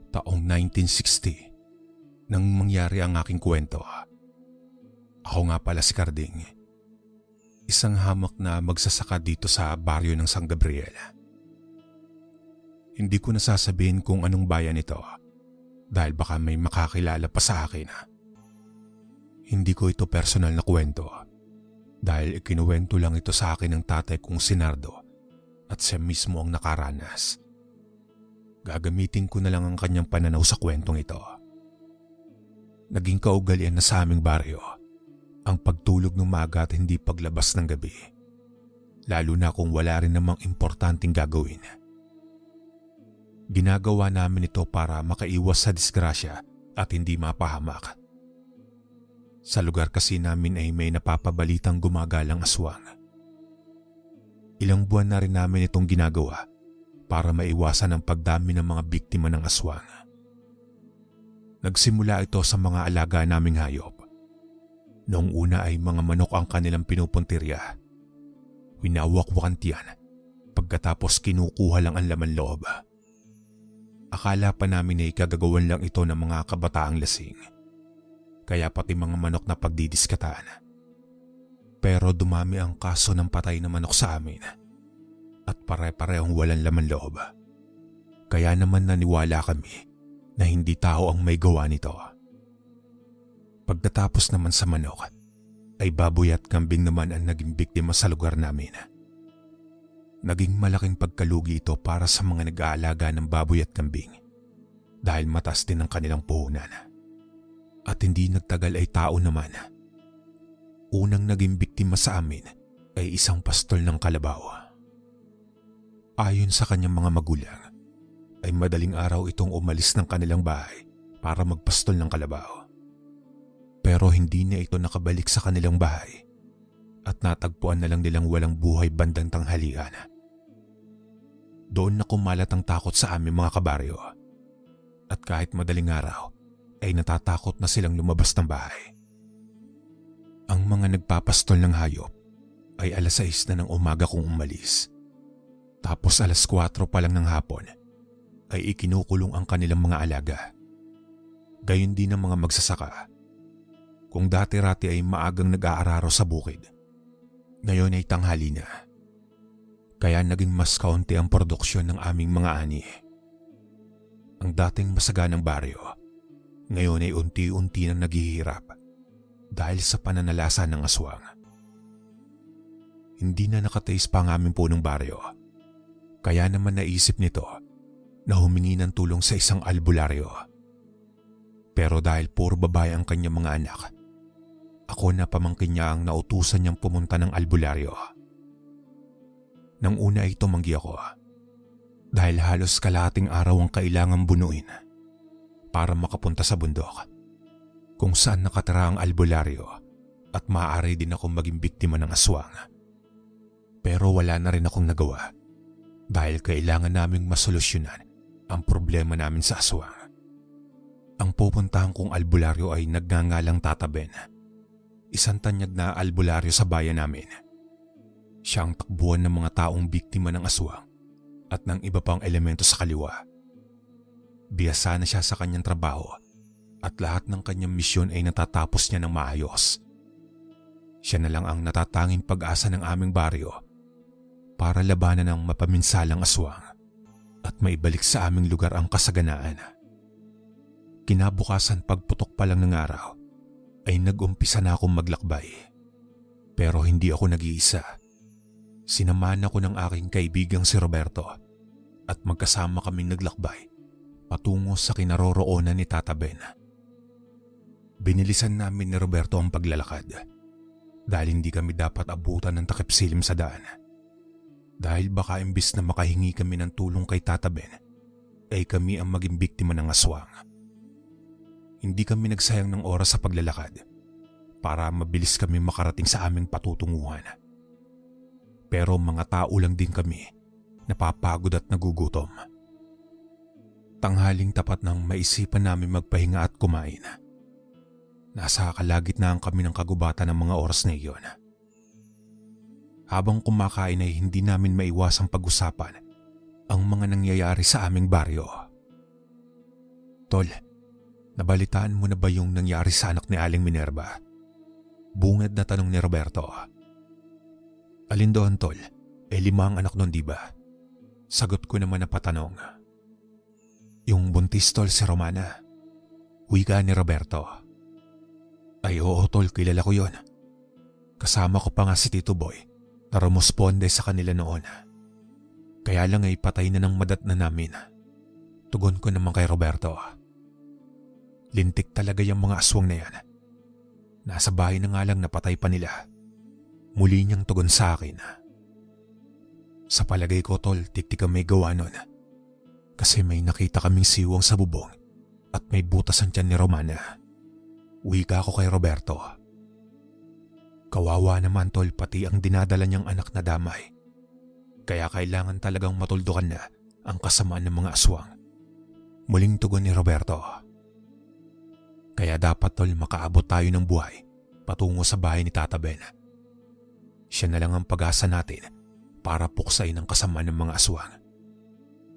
Taong 1960 nang mangyari ang aking kwento. Ako nga pala si Carding, isang hamak na magsasaka dito sa baryo ng San Gabriel. Hindi ko nasasabihin kung anong bayan ito dahil baka may makakilala pa sa akin. Hindi ko ito personal na kwento dahil ikinuwento lang ito sa akin ng tatay kong si Nardo at siya mismo ang nakaranas. Gagamitin ko na lang ang kanyang pananaw sa kwentong ito. Naging kaugalian na sa aming baryo ang pagtulog ng maaga at hindi paglabas ng gabi, lalo na kung wala rin namang importanteng gagawin. Ginagawa namin ito para makaiwas sa disgrasya at hindi mapahamak. Sa lugar kasi namin ay may napapabalitang gumagalang aswang. Ilang buwan na rin namin itong ginagawa para maiwasan ang pagdami ng mga biktima ng aswang. Nagsimula ito sa mga alaga naming hayop. Noong una ay mga manok ang kanilang pinupuntirya. Winawak-wakan tiyan, pagkatapos kinukuha lang ang laman loob. Akala pa namin ay kagagawan lang ito ng mga kabataang lasing, kaya pati mga manok na pagdidiskataan. Pero dumami ang kaso ng patay na manok sa amin at pare-parehong walang laman loob. Kaya naman naniwala kami na hindi tao ang may gawa nito. Pagkatapos naman sa manok, ay baboy at kambing naman ang naging biktima sa lugar namin. Naging malaking pagkalugi ito para sa mga nag-aalaga ng baboy at kambing dahil mataas din ang kanilang puhunan. At hindi nagtagal ay tao naman. Unang naging biktima sa amin ay isang pastol ng Kalabaw. Ayon sa kanyang mga magulang, ay madaling araw itong umalis ng kanilang bahay para magpastol ng kalabaw. Pero hindi na ito nakabalik sa kanilang bahay at natagpuan na lang nilang walang buhay bandang tanghalian. Doon na kumalat ang takot sa aming mga kabaryo at kahit madaling araw ay natatakot na silang lumabas ng bahay. Ang mga nagpapastol ng hayop ay 6:00 na ng umaga kung umalis. Tapos 4:00 pa lang ng hapon ay ikinukulong ang kanilang mga alaga. Gayon din ang mga magsasaka. Kung dati-rati ay maagang nag-aararo sa bukid, ngayon ay tanghali na. Kaya naging mas kaunti ang produksyon ng aming mga ani. Ang dating masaganang baryo, ngayon ay unti-unti nang naghihirap dahil sa pananalasa ng aswang. Hindi na nakatays pa ang aming punong baryo, kaya naman naisip nito na humingi ng tulong sa isang albularyo. Pero dahil puro babae ang kanyang mga anak, ako na pamangkin niya ang nautusan niyang pumunta ng albularyo. Nang una ay tumanggi ako dahil halos kalahating araw ang kailangang bunuin para makapunta sa bundok kung saan nakatira ang albularyo at maaari din akong maging biktima ng aswang. Pero wala na rin akong nagawa dahil kailangan naming masolusyonan ang problema namin sa aswang. Ang pupuntahan kong albularyo ay nagngangalang Tataben, isang tanyag na albularyo sa bayan namin. Siya ang takbuhan ng mga taong biktima ng aswang at ng iba pang elemento sa kaliwa. Biyasa na siya sa kanyang trabaho at lahat ng kanyang misyon ay natatapos niya ng maayos. Siya na lang ang natatanging pag-asa ng aming baryo para labanan ng mapaminsalang aswang at maibalik sa aming lugar ang kasaganaan. Kinabukasan pagputok pa lang ng araw ay nag-umpisa na akong maglakbay. Pero hindi ako nag-iisa. Sinamahan ako ng aking kaibigang si Roberto at magkasama kaming naglakbay patungo sa kinaroroonan ni Tata Ben. Binilisan namin ni Roberto ang paglalakad dahil hindi kami dapat abutan ng takip silim sa daan. Dahil baka imbis na makahingi kami ng tulong kay Tata Ben, ay kami ang maging biktima ng aswang. Hindi kami nagsayang ng oras sa paglalakad para mabilis kami makarating sa aming patutunguhan. Pero mga tao lang din kami, napapagod at nagugutom. Tanghaling tapat nang maisipan namin magpahinga at kumain. Nasa kalagitnaan kami ng kagubatan ng mga oras na iyon. Habang kumakain ay hindi namin maiwasang pag-usapan ang mga nangyayari sa aming baryo. Tol, nabalitaan mo na ba yung nangyari sa anak ni Aling Minerva? Bungad na tanong ni Roberto. Alin doon, Tol? 5 ang anak nun, di ba? Sagot ko naman na patanong. Yung buntis, Tol, si Romana. Wika ni Roberto. Ay oo, Tol, kilala ko yon. Kasama ko pa nga si Tito Boy na rumusponde sa kanila noon. Kaya lang ay patay na ng madat na namin. Tugon ko naman kay Roberto. Lintik talaga yung mga aswang na yan. Nasa bahay na nga lang napatay pa nila. Muli niyang tugon sa akin. Sa palagay ko, Tol, tiktik ang may gawa nun. Kasi may nakita kaming siwang sa bubong at may butas ang tiyan ni Romana. Wika ko kay Roberto. Kawawa naman, Tol, pati ang dinadala niyang anak na damay. Kaya kailangan talagang matuldukan na ang kasamaan ng mga aswang. Muling tugon ni Roberto. Kaya dapat, Tol, makaabot tayo ng buhay patungo sa bahay ni Tata Ben. Siya na lang ang pag-asa natin para puksain ang kasamaan ng mga aswang.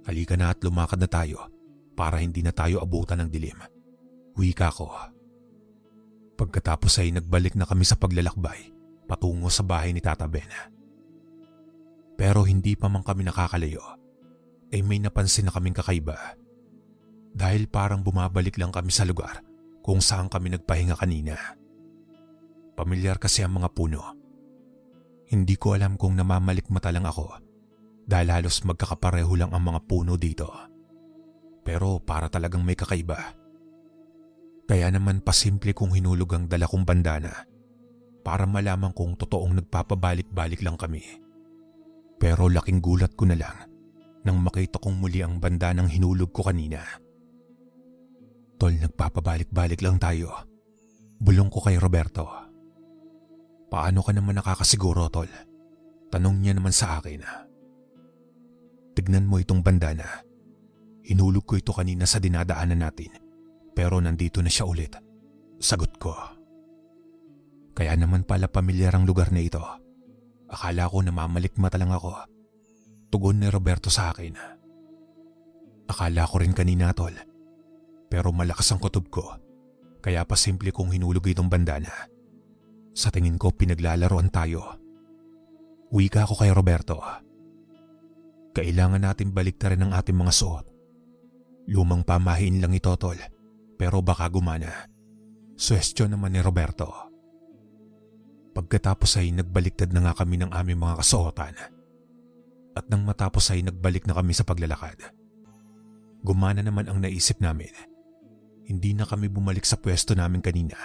Halika na at lumakad na tayo para hindi na tayo abutan ng dilim. Wika ko. Pagkatapos ay nagbalik na kami sa paglalakbay patungo sa bahay ni Tata Ben. Pero hindi pa man kami nakakalayo ay may napansin na kaming kakaiba. Dahil parang bumabalik lang kami sa lugar kung saan kami nagpahinga kanina. Pamilyar kasi ang mga puno. Hindi ko alam kung namamalikmata lang ako dahil halos magkakapareho lang ang mga puno dito. Pero para talagang may kakaiba. Kaya naman pasimple kong hinulog ang dala kong bandana para malaman kung totoong nagpapabalik-balik lang kami. Pero laking gulat ko na lang nang makita kong muli ang bandanang hinulog ko kanina. Tol, nagpapabalik-balik lang tayo. Bulong ko kay Roberto. Paano ka naman nakakasiguro, Tol? Tanong niya naman sa akin. Tignan mo itong bandana. Hinulog ko ito kanina sa dinadaanan natin. Pero nandito na siya ulit. Sagot ko. Kaya naman pala pamilyar ang lugar na ito. Akala ko namamalikmata lang ako. Tugon ni Roberto sa akin. Akala ko rin kanina, Tol. Pero malakas ang kutob ko. Kaya pa simple kong hinulog itong bandana. Sa tingin ko pinaglalaroan tayo. Wika ko kay Roberto. Kailangan natin baliktarin ang ating mga suot. Lumang pamahiin lang ito, Tol. Pero baka gumana. Suwestyon naman ni Roberto. Pagkatapos ay nagbaliktad na nga kami ng aming mga kasuotan. At nang matapos ay nagbalik na kami sa paglalakad. Gumana naman ang naisip namin. Hindi na kami bumalik sa pwesto namin kanina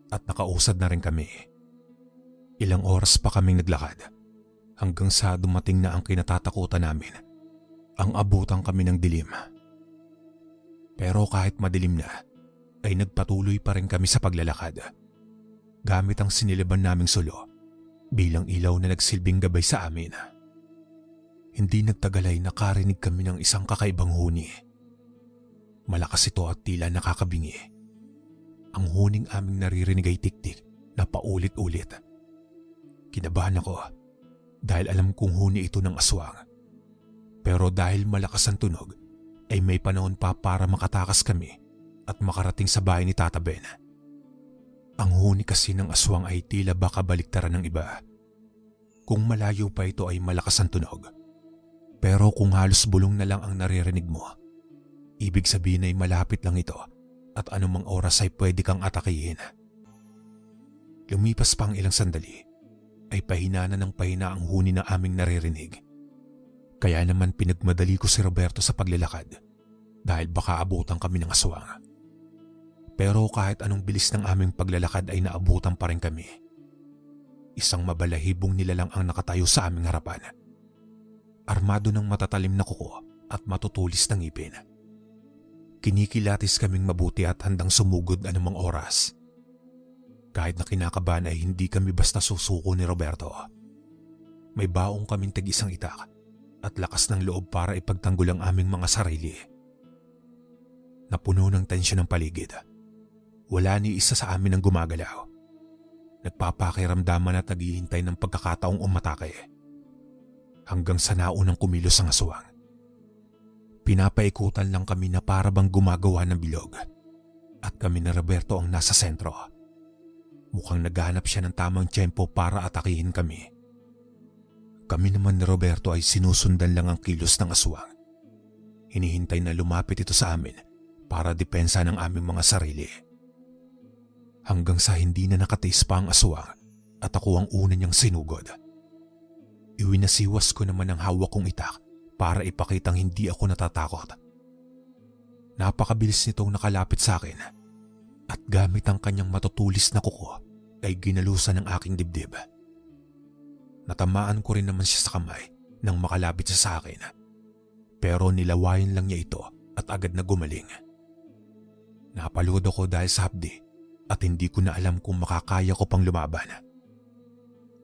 at nakausad na rin kami. Ilang oras pa kaming naglakad hanggang sa dumating na ang kinatatakutan namin. Ang abutan kami ng dilim. Pero kahit madilim na, ay nagpatuloy pa rin kami sa paglalakad. Gamit ang sinilaban naming sulo bilang ilaw na nagsilbing gabay sa amin. Hindi nagtagal ay nakarinig kami ng isang kakaibang huni. Malakas ito at tila nakakabingi. Ang huning aming naririnig ay tiktik na paulit-ulit. Kinabahan ako dahil alam kong huni ito ng aswang. Pero dahil malakas ang tunog, ay may panahon pa para makatakas kami at makarating sa bahay ni Tata Ben. Ang huni kasi ng aswang ay tila baka baliktaran ng iba. Kung malayo pa ito ay malakas ang tunog. Pero kung halos bulong na lang ang naririnig mo, ibig sabihin ay malapit lang ito at anumang oras ay pwede kang atakihin. Lumipas pa ang ilang sandali, ay pahina na ng pahina ang huni na aming naririnig. Kaya naman pinagmadali ko si Roberto sa paglalakad dahil baka abutan kami ng aswang. Pero kahit anong bilis ng aming paglalakad ay naabutan pa rin kami. Isang mabalahibong nilalang ang nakatayo sa aming harapan. Armado ng matatalim na kuko at matutulis na ngipin. Kinikilatis kaming mabuti at handang sumugod anumang oras. Kahit na kinakabahan ay hindi kami basta susuko ni Roberto. May baong kaming tag-isang itak at lakas ng loob para ipagtanggol ang aming mga sarili. Napuno ng tensyon ang paligid. Wala ni isa sa amin ang gumagalaw. Nagpapakiramdaman at naghihintay ng pagkakataong umatake. Hanggang sa naunang kumilos ang aswang. Pinapaikutan lang kami na para bang gumagawa ng bilog. At kami ni Roberto ang nasa sentro. Mukhang naghahanap siya ng tamang tiyempo para atakihin kami. Kami naman ni Roberto ay sinusundan lang ang kilos ng aswang. Hinihintay na lumapit ito sa amin para depensa ng aming mga sarili. Hanggang sa hindi na nakatiis pa ang aswang at ako ang una niyang sinugod. Iwinasiwas ko naman ang hawak kong itak para ipakitang hindi ako natatakot. Napakabilis nitong nakalapit sa akin at gamit ang kanyang matutulis na kuko ay ginalusan ng aking dibdib. Natamaan ko rin naman siya sa kamay nang makalapit siya sa akin. Pero nilawayan lang niya ito at agad na gumaling. Napalud ako dahil sa hapdi at hindi ko na alam kung makakaya ko pang lumaban.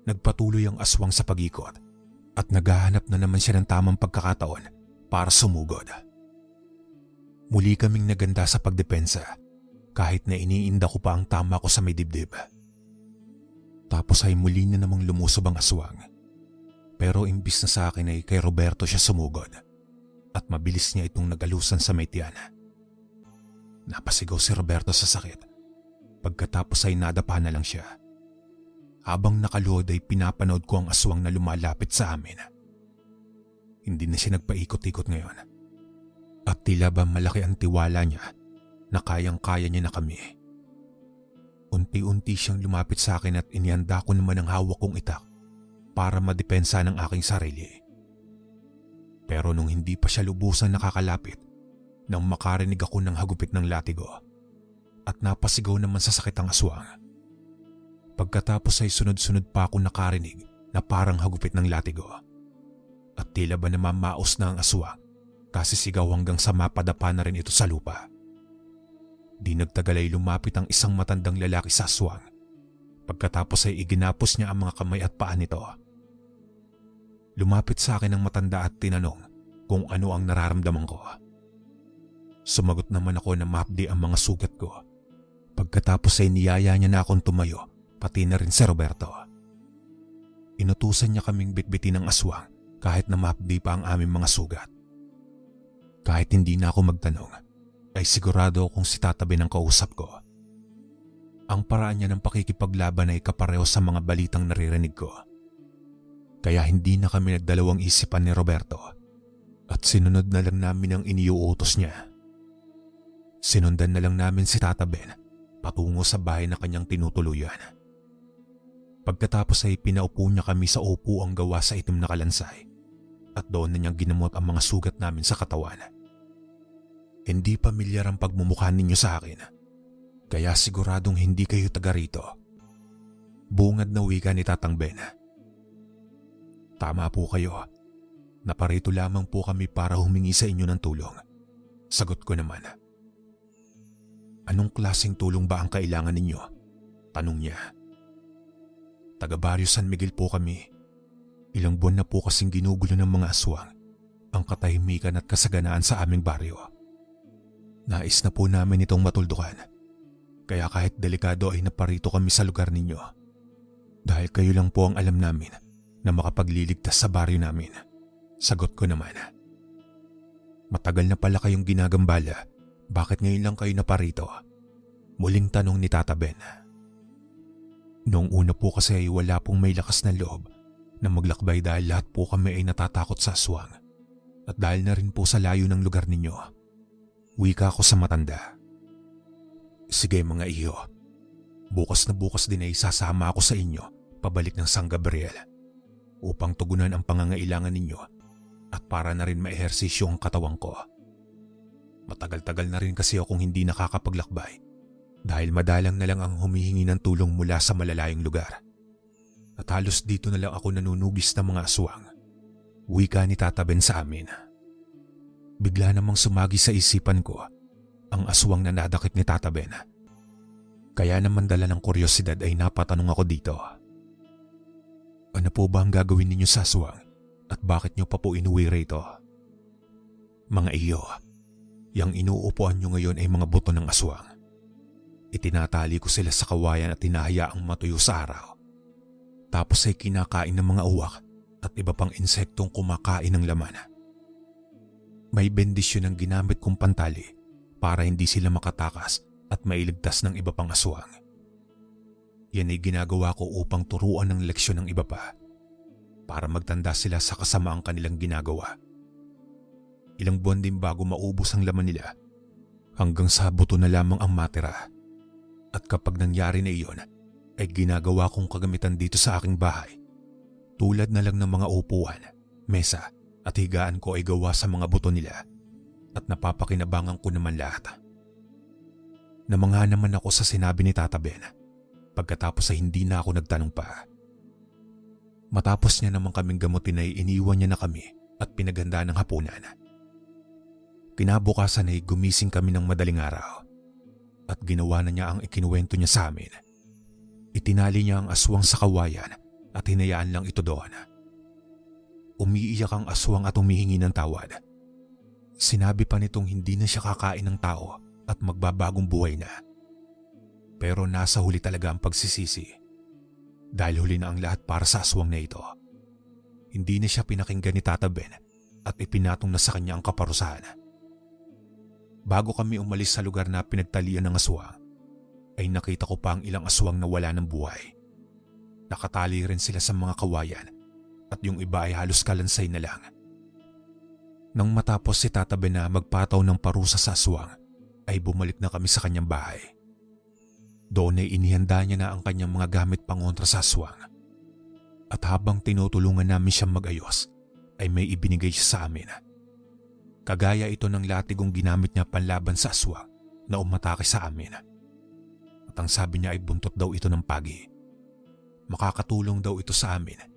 Nagpatuloy ang aswang sa pag-ikot at naghahanap na naman siya ng tamang pagkakataon para sumugod. Muli kaming naganda sa pagdepensa kahit na iniinda ko pa ang tama ko sa may dibdib. Tapos ay muli na namang lumusob ang aswang. Pero imbis na sa akin ay kay Roberto siya sumugod at mabilis niya itong nagalusan sa may tiyan. Napasigaw si Roberto sa sakit. Pagkatapos ay nadapa na lang siya. Habang nakaluhod ay pinapanood ko ang aswang na lumalapit sa amin. Hindi na siya nagpaikot-ikot ngayon. At tila ba malaki ang tiwala niya na kayang-kaya niya na kami. Unti-unti siyang lumapit sa akin at inihanda ko naman ang hawak kong itak para madepensa ng aking sarili. Pero nung hindi pa siya lubusan nakakalapit, nang makarinig ako ng hagupit ng latigo at napasigaw naman sa sakit ang aswang. Pagkatapos ay sunod-sunod pa ako nakarinig na parang hagupit ng latigo. At tila ba namamaos na ang aswang kasi sigaw hanggang sa mapadapa na rin ito sa lupa. Di nagtagal ay lumapit ang isang matandang lalaki sa aswang. Pagkatapos ay iginapos niya ang mga kamay at paa nito. Lumapit sa akin ang matanda at tinanong kung ano ang nararamdaman ko. Sumagot naman ako na mahapdi ang mga sugat ko. Pagkatapos ay niyaya niya na akong tumayo, pati na rin si Roberto. Inutusan niya kaming bitbitin ng aswang kahit na mahapdi pa ang aming mga sugat. Kahit hindi na ako magtanong, ay sigurado akong si tatabi ng kausap ko. Ang paraan niya ng pakikipaglaban ay kapareho sa mga balitang naririnig ko. Kaya hindi na kami nagdalawang isipan ni Roberto at sinunod na lang namin ang iniuutos niya. Sinundan na lang namin si Tata Ben patungo sa bahay na kanyang tinutuluyan. Pagkatapos ay pinaupo niya kami sa upuang gawa sa itim na kalansay at doon na niyang ginamot ang mga sugat namin sa katawan. Hindi pamilyar ang pagmumukha ninyo sa akin, kaya siguradong hindi kayo taga rito. Bungad na wika ni Tatang Ben. Tama po kayo, naparito lamang po kami para humingi sa inyo ng tulong. Sagot ko naman. Anong klaseng tulong ba ang kailangan ninyo? Tanong niya. Taga Barrio San Miguel po kami. Ilang buwan na po kasing ginugulo ng mga aswang ang katahimikan at kasaganaan sa aming baryo. Nais na po namin itong matuldukan. Kaya kahit delikado ay naparito kami sa lugar ninyo. Dahil kayo lang po ang alam namin na makapagliligtas sa baryo namin. Sagot ko naman. Matagal na pala kayong ginagambala. Bakit ngayon lang kayo naparito? Muling tanong ni Tata Ben. Noong una po kasi ay wala pong may lakas na loob na maglakbay dahil lahat po kami ay natatakot sa aswang. At dahil na rin po sa layo ng lugar ninyo. Wika ko sa matanda. Sige mga iyo, bukas na bukas din ay sasama ako sa inyo pabalik ng San Gabriel upang tugunan ang pangangailangan ninyo at para na rin maehersisyo ang katawan ko. Matagal-tagal na rin kasi akong hindi nakakapaglakbay dahil madalang na lang ang humihingi ng tulong mula sa malalayong lugar. At halos dito na lang ako nanunugis ng mga aswang. Wika ni Tata Ben sa amin. Bigla namang sumagi sa isipan ko ang aswang na nadakip ni Tata Ben. Kaya naman dala ng kuryosidad ay napatanong ako dito. Ano po ba ang gagawin ninyo sa aswang at bakit nyo pa po inuwi rito? Mga iyo, yang inuupuan nyo ngayon ay mga buto ng aswang. Itinatali ko sila sa kawayan at hinahayaang matuyo sa araw. Tapos ay kinakain ng mga uwak at iba pang insektong kumakain ng laman. May bendisyon ang ginamit kong pantali para hindi sila makatakas at mailigtas ng iba pang aswang. Yan ay ginagawa ko upang turuan ng leksyon ng iba pa para magtanda sila sa kasamaang kanilang ginagawa. Ilang buwan din bago maubos ang laman nila hanggang sa buto na lamang ang matira. At kapag nangyari na iyon, ay ginagawa kong kagamitan dito sa aking bahay. Tulad na lang ng mga upuan, mesa at higaan ko ay gawa sa mga buto nila at napapakinabangan ko naman lahat. Namangha naman ako sa sinabi ni Tata Ben pagkatapos ay hindi na ako nagtanong pa. Matapos niya naman kaming gamutin ay iniwan niya na kami at pinaganda ng hapunan. Kinabukasan ay gumising kami ng madaling araw at ginawa na niya ang ikinuwento niya sa amin. Itinali niya ang aswang sa kawayan at hinayaan lang ito doon. Umiiyak ang aswang at humihingi ng tawad. Sinabi pa nitong hindi na siya kakain ng tao at magbabagong buhay na. Pero nasa huli talaga ang pagsisisi. Dahil huli na ang lahat para sa aswang na ito. Hindi na siya pinakinggan ni Tata Ben at ipinatong na sa kanya ang kaparusahan. Bago kami umalis sa lugar na pinagtalian ng aswang, ay nakita ko pa ang ilang aswang na wala ng buhay. Nakatali rin sila sa mga kawayan at yung iba ay halos kalansay na lang. Nang matapos si Tata Ben na magpataw ng parusa sa aswang, ay bumalik na kami sa kanyang bahay. Doon ay inihanda niya na ang kanyang mga gamit pangontra sa aswang. At habang tinutulungan namin siyang mag-ayos, ay may ibinigay siya sa amin. Kagaya ito ng latigong ginamit niya panlaban sa aswang na umatake sa amin. At ang sabi niya ay buntot daw ito ng pagi. Makakatulong daw ito sa amin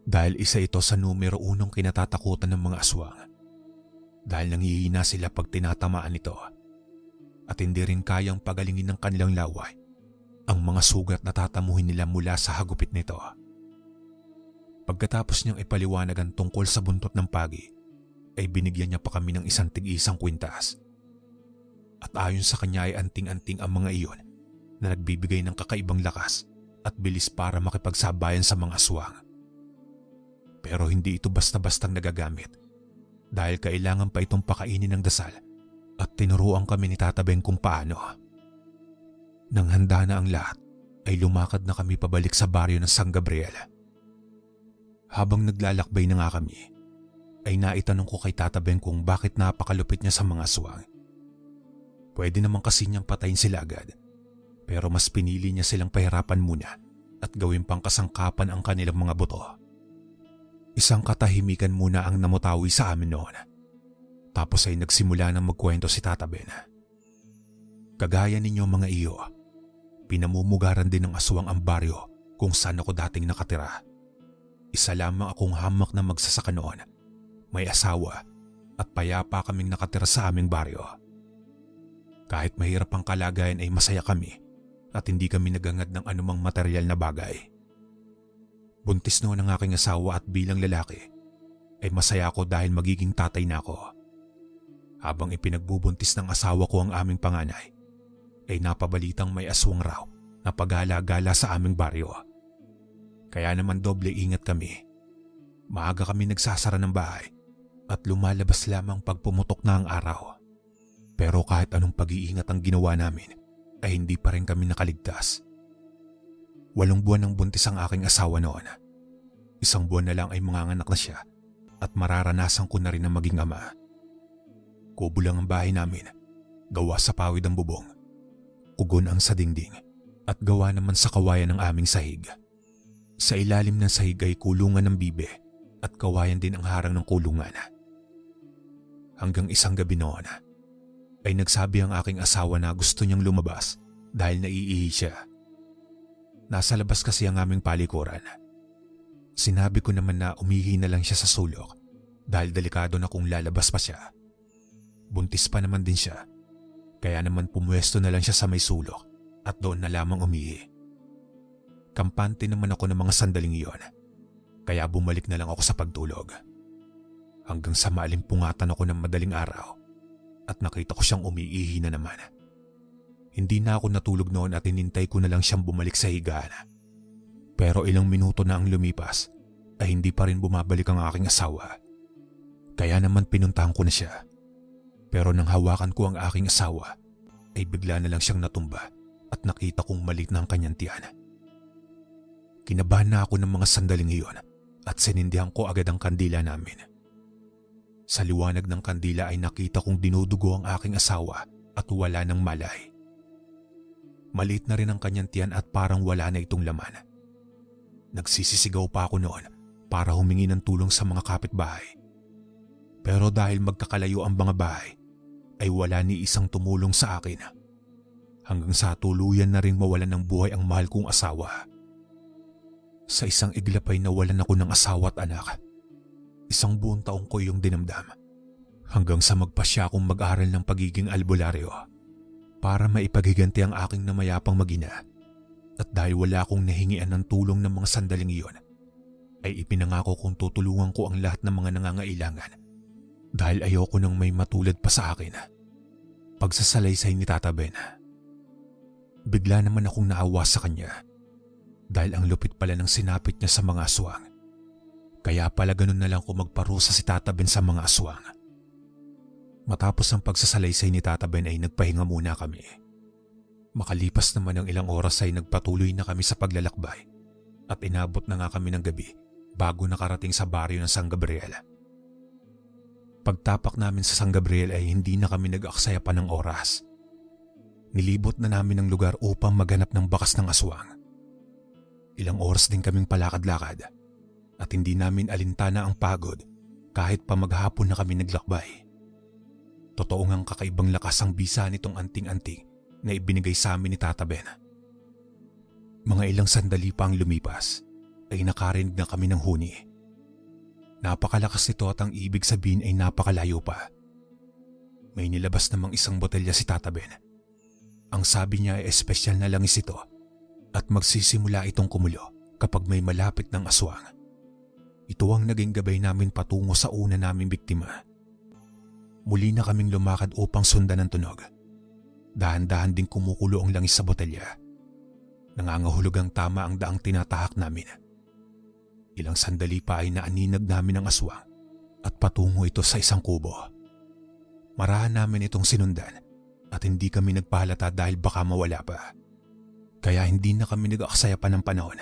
dahil isa ito sa numero 1 kinatatakutan ng mga aswang. Dahil nanghihina sila pag tinatamaan ito at hindi rin kayang pagalingin ng kanilang laway ang mga sugat na tatamuhin nila mula sa hagupit nito. Pagkatapos niyang ipaliwanag ang tungkol sa buntot ng pagi, ay binigyan niya pa kami ng isang tig-isang kwintas. At ayon sa kanya ay anting-anting ang mga iyon na nagbibigay ng kakaibang lakas at bilis para makipagsabayan sa mga aswang. Pero hindi ito basta-bastang nagagamit dahil kailangan pa itong pakainin ng dasal at tinuruan kami ni Tata Ben kung paano. Nang handa na ang lahat, ay lumakad na kami pabalik sa baryo ng San Gabriel. Habang naglalakbay na nga kami, ay naitanong ko kay Tata Ben kung bakit napakalupit niya sa mga aswang. Pwede naman kasi niyang patayin sila agad, pero mas pinili niya silang pahirapan muna at gawin pang kasangkapan ang kanilang mga buto. Isang katahimikan muna ang namutawi sa amin noon. Tapos ay nagsimula ng magkwento si Tata Ben. Kagaya ninyo mga iyo, pinamumugaran din ng aswang ang baryo kung saan ako dating nakatira. Isa lamang akong hamak na magsasaka noon. May asawa at payapa kaming nakatira sa aming baryo. Kahit mahirap ang kalagayan ay masaya kami at hindi kami nagangad ng anumang material na bagay. Buntis noon ang aking asawa at bilang lalaki ay masaya ako dahil magiging tatay na ako. Habang ipinagbubuntis ng asawa ko ang aming panganay, ay napabalitang may aswang raw na pagala-gala sa aming baryo. Kaya naman doble ingat kami. Maaga kami nagsasara ng bahay at lumalabas lamang pag pumutok na ang araw. Pero kahit anong pag-iingat ang ginawa namin, ay hindi pa rin kami nakaligtas. 8 buwan ng buntis ang aking asawa noon. 1 buwan na lang ay manganganak na siya at mararanasan ko na rin na maging ama. Kubo lang ang bahay namin, gawa sa pawid ang bubong. Ugon ang sa dingding at gawa naman sa kawayan ng aming sahig. Sa ilalim ng sahig ay kulungan ng bibe at kawayan din ang harang ng kulungan. Hanggang isang gabi noon ay nagsabi ang aking asawa na gusto niyang lumabas dahil naiihi siya. Nasa labas kasi ang aming palikuran. Sinabi ko naman na umihi na lang siya sa sulok dahil delikado na kung lalabas pa siya. Buntis pa naman din siya. Kaya naman pumwesto na lang siya sa may sulok at doon na lamang umihi. Kampante naman ako ng mga sandaling iyon, kaya bumalik na lang ako sa pagtulog. Hanggang sa maalimpungatan ako ng madaling araw at nakita ko siyang umiihi na naman. Hindi na ako natulog noon at hinintay ko na lang siyang bumalik sa higaan. Pero ilang minuto na ang lumipas ay hindi pa rin bumabalik ang aking asawa. Kaya naman pinuntahan ko na siya Pero nang hawakan ko ang aking asawa, ay bigla na lang siyang natumba at nakita kong malit na ang kanyang tiyan. Kinabahan na ako ng mga sandaling iyon at sinindihan ko agad ang kandila namin. Sa liwanag ng kandila ay nakita kong dinudugo ang aking asawa at wala ng malay. Maliit na rin ang kanyang tiyan at parang wala na itong laman. Nagsisisigaw pa ako noon para humingi ng tulong sa mga kapitbahay. Pero dahil magkakalayo ang mga bahay, ay wala ni isang tumulong sa akin. Hanggang sa tuluyan na rin mawalan ng buhay ang mahal kong asawa. Sa isang iglap ay nawalan ako ng asawa at anak. Isang buong taong ko yung dinamdam. Hanggang sa magpasya akong mag-aral ng pagiging albularyo para maipaghiganti ang aking namayapang mag-ina. At dahil wala akong nahingian ng tulong ng mga sandaling iyon, ay ipinangako kong tutulungan ko ang lahat ng mga nangangailangan. Dahil ayoko nang may matulad pa sa akin. Pagsasalaysay ni Tata Ben. Bigla naman akong naawa sa kanya. Dahil ang lupit pala ng sinapit niya sa mga aswang. Kaya pala ganun na lang kung magparusa si Tata Ben sa mga aswang. Matapos ang pagsasalaysay ni Tata Ben ay nagpahinga muna kami. Makalipas naman ng ilang oras ay nagpatuloy na kami sa paglalakbay. At inabot na nga kami ng gabi bago nakarating sa baryo ng San Gabriel. Pagtapak namin sa San Gabriel ay hindi na kami nag-aksaya pa ng oras. Nilibot na namin ang lugar upang maghanap ng bakas ng aswang. Ilang oras din kaming palakad-lakad at hindi namin alintana ang pagod kahit pa maghapon na kami naglakbay. Totoo ngang kakaibang lakas ang bisa nitong anting-anting na ibinigay sa amin ni Tata Ben. Mga ilang sandali pa ang lumipas ay nakarinig na kami ng huni. Napakalakas nito at ang ibig sabihin ay napakalayo pa. May nilabas namang isang botelya si Tata Ben. Ang sabi niya ay espesyal na langis ito at magsisimula itong kumulo kapag may malapit ng aswang. Ito ang naging gabay namin patungo sa una naming biktima. Muli na kaming lumakad upang sundan ang tunog. Dahan-dahan din kumukulo ang langis sa botelya. Nangangahulog ang tama ang daang tinatahak namin. Ilang sandali pa ay naaninag namin ang aswang at patungo ito sa isang kubo. Marahan namin itong sinundan at hindi kami nagpahalata dahil baka mawala pa. Kaya hindi na kami nag-aksaya pa ng panahon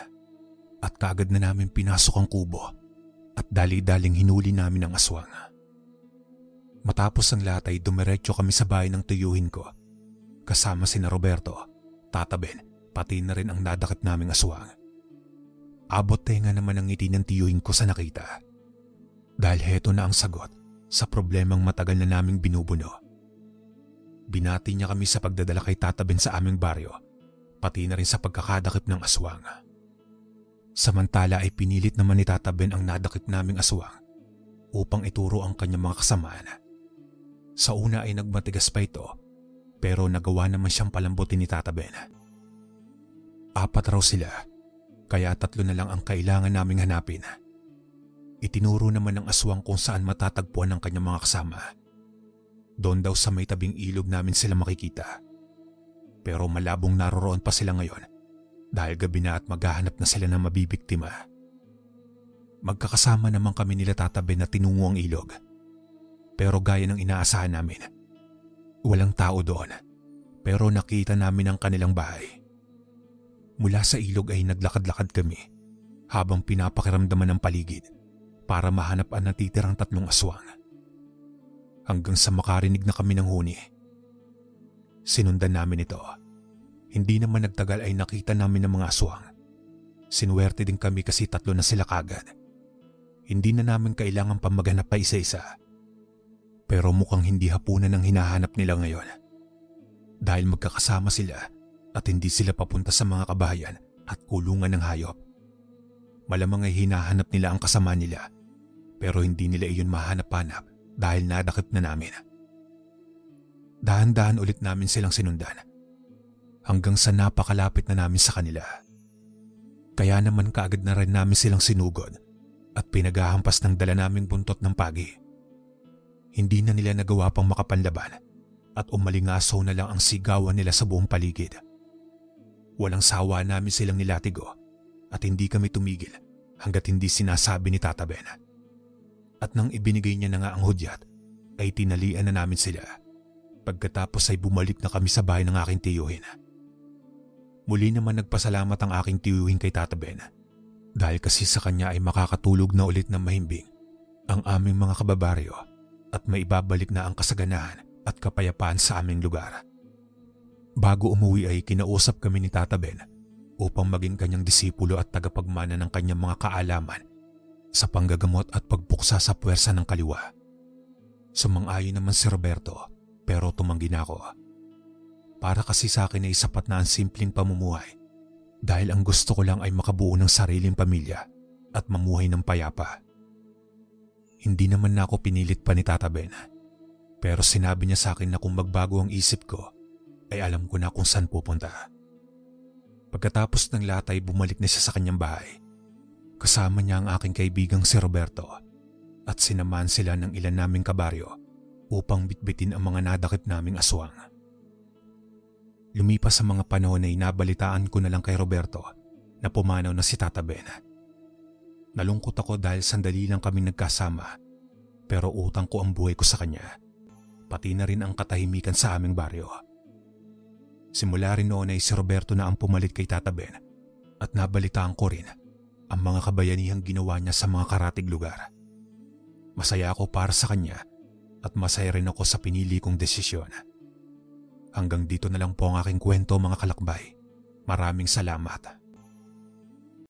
at kaagad na namin pinasok ang kubo at dali-daling hinuli namin ang aswang. Matapos ang lahat ay dumiretso kami sa bahay ng tuyuhin ko kasama sina Roberto, Tata Ben, pati na rin ang nadakip naming aswang. Abot tenga naman ang ngiti ng tiyuhin ko sa nakita. Dahil heto na ang sagot sa problemang matagal na naming binubuno. Binati niya kami sa pagdadala kay Tata Ben sa aming baryo, pati na rin sa pagkakadakip ng aswang. Samantala ay pinilit naman ni Tata Ben ang nadakip naming aswang upang ituro ang kanyang mga kasamaan. Sa una ay nagmatigas pa ito, pero nagawa naman siyang palambutin ni Tata Ben. 4 raw sila. Kaya 3 na lang ang kailangan naming hanapin. Itinuro naman ng aswang kung saan matatagpuan ang kanyang mga kasama. Doon daw sa may tabing ilog namin sila makikita. Pero malabong naroroon pa sila ngayon dahil gabi na at maghahanap na sila ng mabibiktima. Magkakasama naman kami nila Tata Ben na tinungo ang ilog. Pero gaya ng inaasahan namin, walang tao doon. Pero nakita namin ang kanilang bahay. Mula sa ilog ay naglakad-lakad kami habang pinapakiramdaman ng paligid para mahanap ang natitirang 3 aswang. Hanggang sa makarinig na kami ng huni. Sinundan namin ito. Hindi naman nagtagal ay nakita namin ang mga aswang. Sinuwerte din kami kasi 3 na sila kagad. Hindi na namin kailangan pa maghanap pa isa-isa. Pero mukhang hindi hapunan ang hinahanap nila ngayon. Dahil magkakasama sila at hindi sila papunta sa mga kabahayan at kulungan ng hayop. Malamang ay hinahanap nila ang kasama nila, pero hindi nila iyon mahanap-hanap dahil nadakip na namin. Dahan-dahan ulit namin silang sinundan, hanggang sa napakalapit na namin sa kanila. Kaya naman kaagad na rin namin silang sinugod at pinaghahampas ng dala naming buntot ng pagi. Hindi na nila nagawa pang makapanlaban at umalingasaw na lang ang sigawan nila sa buong paligid. Walang sawa namin silang nilatigo at hindi kami tumigil hanggat hindi sinasabi ni Tata Ben. At nang ibinigay niya na nga ang hudyat, ay tinalian na namin sila. Pagkatapos ay bumalik na kami sa bahay ng aking tiyuhin. Muli naman nagpasalamat ang aking tiyuhin kay Tata Ben dahil kasi sa kanya ay makakatulog na ulit ng mahimbing ang aming mga kababaryo at maibabalik na ang kasaganahan at kapayapaan sa aming lugar. Bago umuwi ay kinausap kami ni Tata Ben upang maging kanyang disipulo at tagapagmana ng kanyang mga kaalaman sa panggagamot at pagpuksa sa puwersa ng kaliwa. Sumang-ayon naman si Roberto pero tumanggi na ako. Para kasi sa akin ay sapat na ang simpleng pamumuhay dahil ang gusto ko lang ay makabuo ng sariling pamilya at mamuhay ng payapa. Hindi naman na ako pinilit pa ni Tata Ben pero sinabi niya sa akin na kung magbago ang isip ko ay alam ko na kung saan pupunta. Pagkatapos ng lahat ay bumalik na siya sa kanyang bahay. Kasama niya ang aking kaibigang si Roberto at sinamahan sila ng ilan naming kabaryo upang bitbitin ang mga nadakip naming aswang. Lumipas sa mga panahon ay nabalitaan ko na lang kay Roberto na pumanaw na si Tata Ben. Nalungkot ako dahil sandali lang kaming nagkasama pero utang ko ang buhay ko sa kanya, pati na rin ang katahimikan sa aming baryo. Simula rin noon ay si Roberto na ang pumalit kay Tata Ben at nabalitaan ko rin ang mga kabayanihang ginawa niya sa mga karatig lugar. Masaya ako para sa kanya at masaya rin ako sa pinili kong desisyon. Hanggang dito na lang po ang aking kwento mga kalakbay. Maraming salamat.